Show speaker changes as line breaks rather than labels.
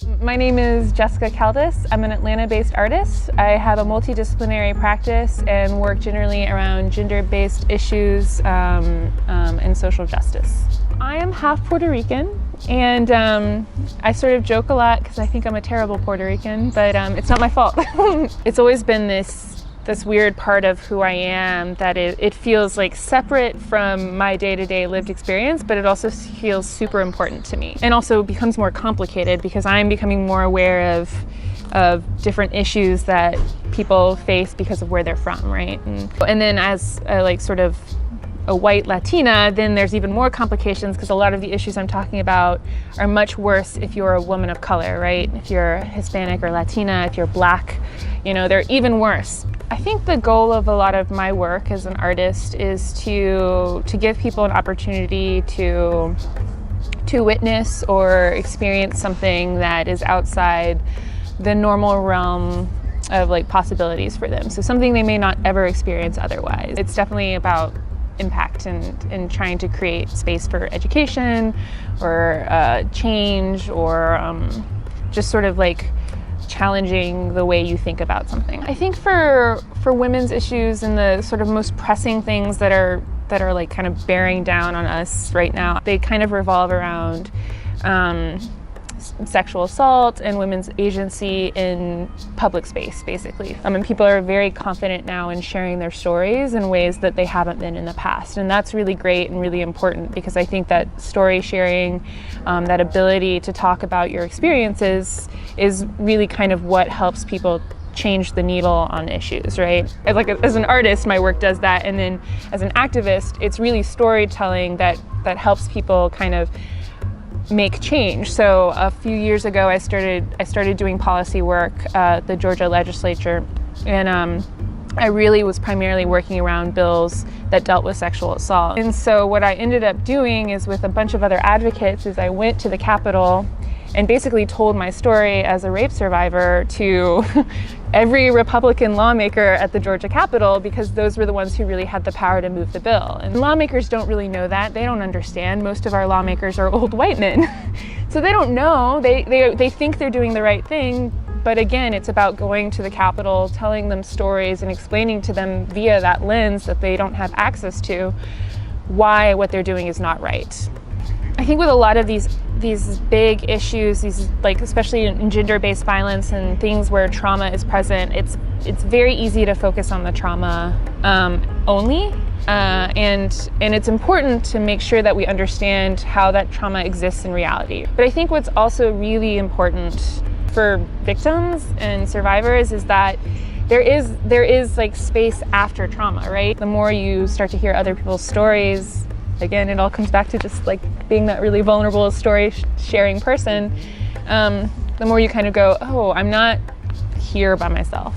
My name is Jessica Caldas. I'm an Atlanta-based artist. I have a multidisciplinary practice and work generally around gender-based issues and social justice. I am half Puerto Rican, and I sort of joke a lot because I think I'm a terrible Puerto Rican, but it's not my fault. It's always been this weird part of who I am that it feels like separate from my day-to-day lived experience, but it also feels super important to me. And also becomes more complicated because I'm becoming more aware of different issues that people face because of where they're from, right? And then as sort of a white Latina, then there's even more complications because a lot of the issues I'm talking about are much worse if you're a woman of color, right? If you're Hispanic or Latina, if you're Black, they're even worse. I think the goal of a lot of my work as an artist is to give people an opportunity to witness or experience something that is outside the normal realm of possibilities for them. So something they may not ever experience otherwise. It's definitely about impact and trying to create space for education or change or just sort of challenging the way you think about something. I think for women's issues and the sort of most pressing things that are kind of bearing down on us right now, they kind of revolve around sexual assault and women's agency in public space, basically. And people are very confident now in sharing their stories in ways that they haven't been in the past. And that's really great and really important because I think that story sharing, that ability to talk about your experiences is really kind of what helps people change the needle on issues, right? As an artist, my work does that. And then as an activist, it's really storytelling that helps people kind of make change. So a few years ago, I started doing policy work at the Georgia legislature, and I really was primarily working around bills that dealt with sexual assault. And so what I ended up doing is, with a bunch of other advocates, is I went to the Capitol and basically told my story as a rape survivor to every Republican lawmaker at the Georgia Capitol, because those were the ones who really had the power to move the bill. And lawmakers don't really know that. They don't understand. Most of our lawmakers are old white men. So they don't know. They think they're doing the right thing. But again, it's about going to the Capitol, telling them stories and explaining to them via that lens that they don't have access to why what they're doing is not right. I think with a lot of these big issues, especially in gender-based violence and things where trauma is present, it's very easy to focus on the trauma only, and it's important to make sure that we understand how that trauma exists in reality. But I think what's also really important for victims and survivors is that there is space after trauma, right? The more you start to hear other people's stories, again, it all comes back to just being that really vulnerable story sharing person, the more you kind of go, oh, I'm not here by myself.